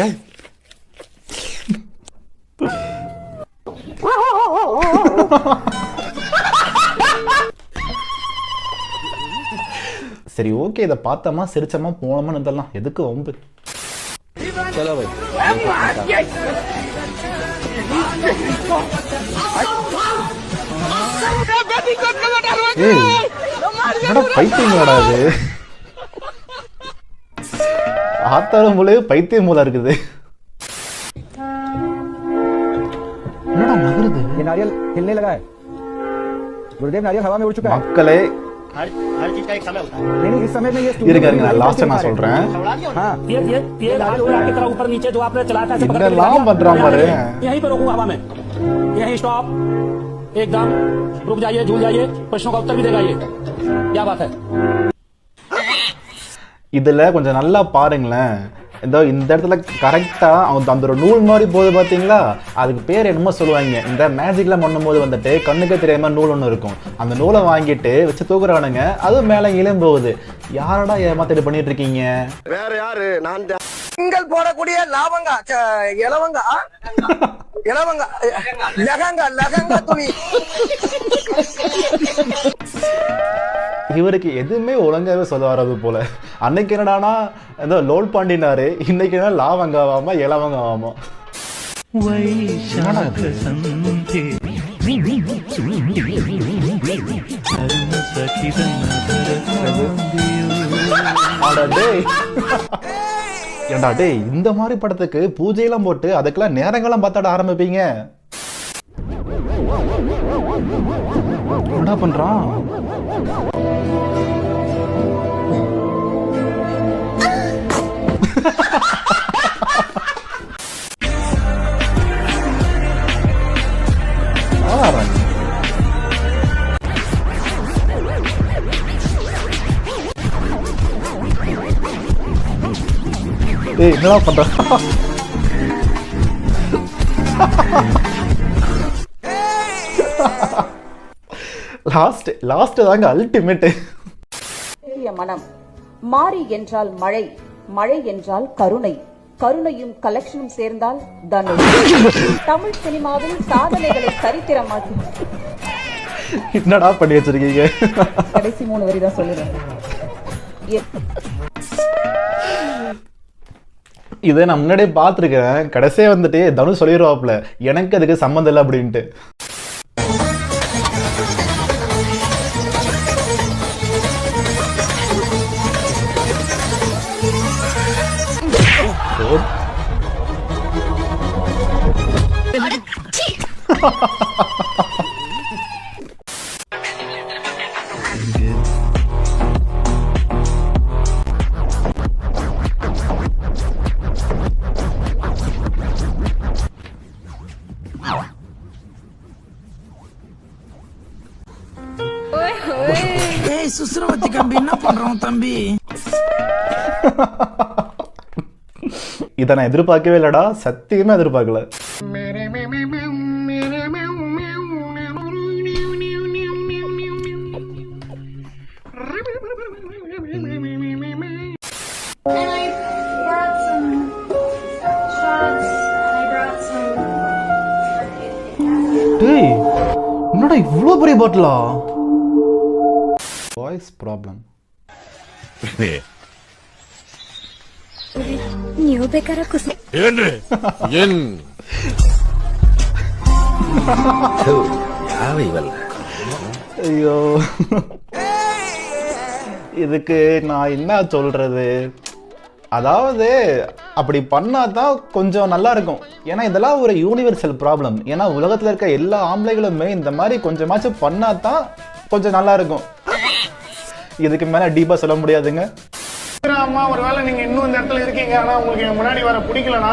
ஏன் சரி ஓகே, இதை பார்த்தோமா சிரிச்சமா போனோமா இருந்தலாம், எதுக்கு வம்பு. பைத்தியங்களா அது, ஆத்தாரம் போல பைத்தியம் போல இருக்குது. என்னடா நகருது? नारियल हिलने लगा है गुरुदेव, नारियल हवा में उड़ चुका है। மக்களே हर चीज का एक समय होता है। नहीं इस समय में ये இருங்க லாஸ்ட் நான் சொல்றேன். हाँ ये नारियल उड़ा के तरह ऊपर नीचे जो आपने चलाया था ऐसे पकड़ के இதெல்லாம் பண்றான் பாரு. यहीं पे रोकूं हवा में, यहीं स्टॉप, एकदम रुक जाइए, झूल जाइए, प्रश्नों का उत्तर भी देगा ये, क्या बात है. இதுல கொஞ்சம் நல்லா பாருங்களேன், இந்த இடத்துல கரெக்டா அந்த ஒரு நூல் மாதிரி போகுது பாத்தீங்களா, அதுக்கு பேர் என்னமோ சொல்லுவாங்க. இந்த மேஜிக்லாம் பண்ணும்போது வந்துட்டு கண்ணுக்கு தெரியாம நூல் ஒண்ணு இருக்கும், அந்த நூலை வாங்கிட்டு வச்சு தூக்குறானுங்க, அது மேல இளம் போகுது. யாரடா ஏமாத்திட்டு பண்ணிட்டு இருக்கீங்க? வேற யாரு? நான் நீங்கள் போடக்கூடிய லாவங்கா இலவங்கா இலவங்கா லெஹங்கா துணி. இவருக்கு எதுவுமே ஒழுங்காவே சொல்ல வராது போல. அன்னைக்கு என்னடானா ஏதோ லோல் பாண்டினாரு, இன்னைக்கு என்ன லாவங்காவாமா இலவங்காவாமா. ஏண்டா டேய், இந்த மாதிரி படத்துக்கு பூஜையெல்லாம் போட்டு அதுக்கெல்லாம் நேரங்கள்லாம் பார்த்தாட ஆரம்பிப்பீங்க. என்ன பண்றான்? ஏய் என்னடா பண்ற? லாஸ்ட் தாங்க அல்டிமேட். மனம் மாறி என்றால் மழை, மழை என்றால் கருணை, கருணையும் கலெக்ஷனும் சேர்ந்தால் தனுஷ். தமிழ் சினிமாவில் சாதனைகளை சரித்திரமாக்கி. என்னடா பண்ணி வச்சிருக்கீங்க? கடைசி 3 வரி தான் சொல்லுறேன். இதை நான் முன்னாடியே பார்த்துருக்கேன். கடைசியா வந்துட்டு தனுஷ் சொல்லிடுவாப்ல, எனக்கு அதுக்கு சம்மந்தம் இல்லை அப்படின்ட்டு. சுசுரவத்தி கம்பி என்ன பண்றோம் தம்பி? இதை நான் எதிர்பார்க்கவே இல்லடா, சத்தியமே எதிர்பார்க்கல. டேய் என்னடா இவ்வளோ பெரிய பாட்டிலா? Voice problem. ನೀವು ಬೇಕಾದ್ರೆ ಕುಸು ಏನ್ರಿ ಏನ್ ಯಾವ ಇವಲ್ಲ. ஐயோ இதுக்கு நான் என்ன சொல்றது? அதாவது அப்படி பண்ணாதான் கொஞ்சம் நல்லா இருக்கும். ஏன்னா இதெல்லாம் ஒரு யூனிவர்சல் ப்ராப்ளம். ஏன்னா உலகத்துல இருக்க எல்லா ஆம்பளைகளுமே இந்த மாதிரி கொஞ்சமாச்சும் பண்ணாதான் கொஞ்சம் நல்லா இருக்கும். இதுக்கு மேல டீப்பா சொல்ல முடியாதுங்க. அம்மா ஒருவேளை நீங்க இன்னும் இந்த இடத்துல இருக்கீங்க, ஆனா உங்களுக்கு முன்னாடி வர பிடிக்கலன்னா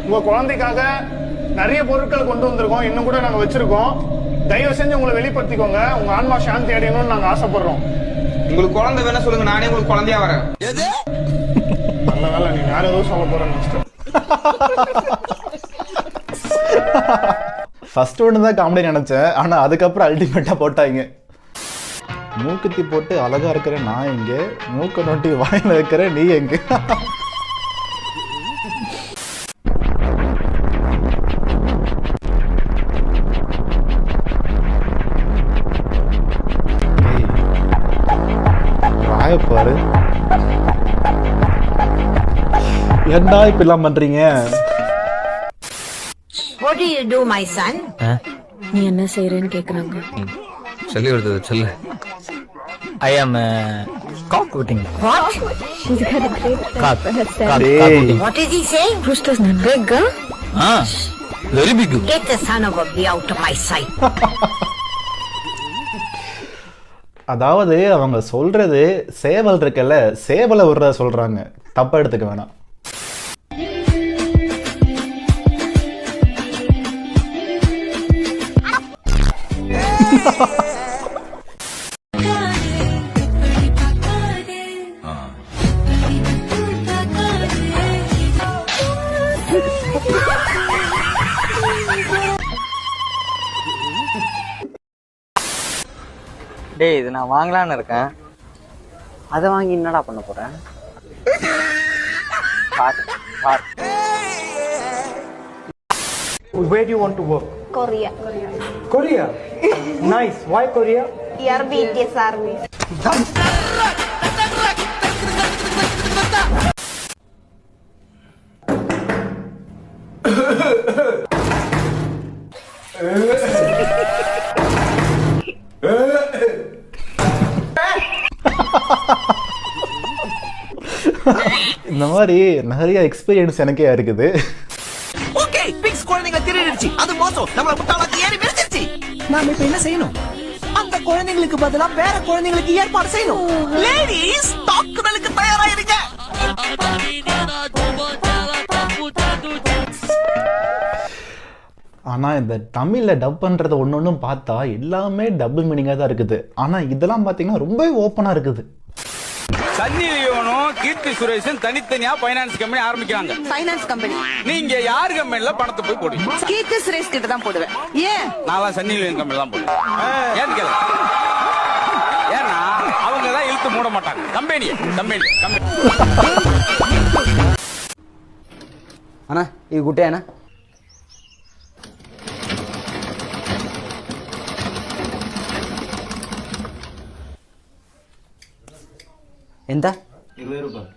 உங்க குழந்தைக்காக நிறைய பொருட்கள் கொண்டு வந்திருக்கோம், இன்னும் கூட நாங்க வச்சிருக்கோம். தயவு செஞ்சு உங்களை வெளிப்படுத்திக்கோங்க. உங்க ஆன்மா சாந்தி அடையணும்னு நாங்க ஆசைப்படுறோம். உங்களுக்கு குழந்தை வேணா சொல்லுங்க, நானே உங்களுக்கு குழந்தையா வரேன். நல்ல வேலை நீங்க யாரும் எதுவும் சொல்ல போறேன்னு ஃபர்ஸ்ட் ஒன்று தான் காமெடி நினைச்சேன், ஆனா அதுக்கப்புறம் அல்டிமேட்டா போட்டாங்க. மூக்குத்தி போட்டு அழகா இருக்கிற நான் எங்க, மூக்க நோட்டி வாயில இருக்கிற நீ எங்க? ஏன்டா இப்படிலாம் பண்றீங்க? What do you do, my son? நீ என்ன செய்யறேன்னு கேக்குறாங்க. சொல்லி கொடுத்தது சொல்லு. I am cock putting. What? டேய், What is he saying? Big girl? Very big. Get the son of a bee out of my sight. அதாவது அவங்க சொல்றது சேவல் இருக்குல்ல, சேவலை விடுறத சொல்றாங்க. தப்பா எடுத்துக்க வேணாம். டேய் இது நான் வாங்கலான்னு இருக்கேன். அதை வாங்கி என்னடா பண்ண போறேன்? Where do you want to work? Korea. Korea. Nice. Why Korea? Your BTS army. இந்த மாதிரி நிறைய எக்ஸ்பீரியன்ஸ் எனக்கே இருக்குது. ஓகே பிக்ஸ் குழந்தைங்களை திருடிடுச்சு. அது மோசம். நம்மள முட்டாளாக்கி ஏறி மிதிச்சிருச்சு. நாம இப்ப என்ன செய்யணும்? அந்த குழந்தைங்களுக்கு பதிலா வேற குழந்தைங்களுக்கு ஏற்பாடு செய்யணும். லேடீஸ் தாக்குதலுக்கு தயாராயிருங்க. ஆனா இந்த தமிழ்ல டப் பண்றத ஒன்னொன்னும் பார்த்தா எல்லாமே டபுள் மீனிங்கா தான் இருக்குது. ஆனா இதெல்லாம் பாத்தீங்கன்னா ரொம்ப ஓப்பனா இருக்குது. சன்னி லியோனும் கீர்த்தி சுரேஷும் தனித்தனியா பைனான்ஸ் கம்பெனி ஆரம்பிக்கிறாங்க. Finance company. நீங்க யார் கம்பெனில பணத்தை போய் போடுவீங்க? கீர்த்தி சுரேஷ் கிட்ட தான் போடுவேன். ஏன்? நான் சன்னி லியோன் கம்பெனி தான் போடுவேன். ஏன்னு கேளு. ஏன்னா அவங்க தான் இழுத்து மூட மாட்டாங்க கம்பெனி. అన్నా ఇది గుట్టేనా? ఎంత? 20 ரூபாய்.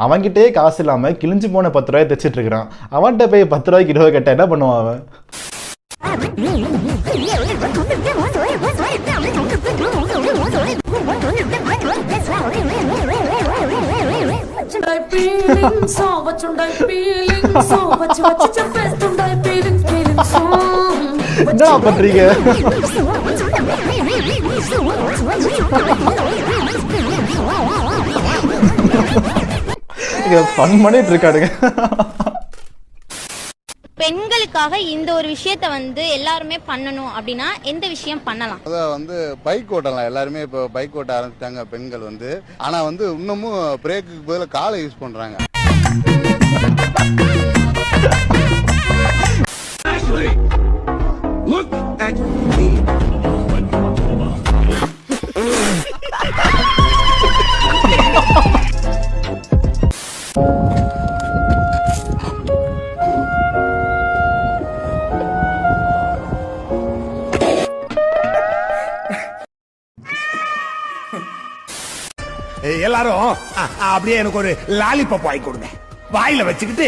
அவன்கிட்டயே காசு இல்லாம கிழிஞ்சு போன 10 ரூபாய் தைச்சிட்டு இருக்கிறான். அவன்கிட்ட போய் 10 ரூபாய்க்கு 20 கேட்டா என்ன பண்ணுவான் அவன்? என்ன பண்றீங்க? ஃபன் பண்ணிட்டு இருக்காடுங்க. பெண்களுக்காக இந்த ஒரு விஷயத்த வந்து எல்லாருமே பண்ணணும் அப்படின்னா எந்த விஷயம் பண்ணலாம்? வந்து பைக் ஓட்டலாம். எல்லாருமே இப்போ பைக் ஓட்ட ஆரம்பிச்சிட்டாங்க பெண்கள் வந்து. ஆனா வந்து இன்னமும் பிரேக்குக்கு பதிலா காலை யூஸ் பண்றாங்க. எல்லாரும் அப்படியே எனக்கு ஒரு லாலிபாப் வாங்கி கொடுங்க. வாயில வச்சுக்கிட்டு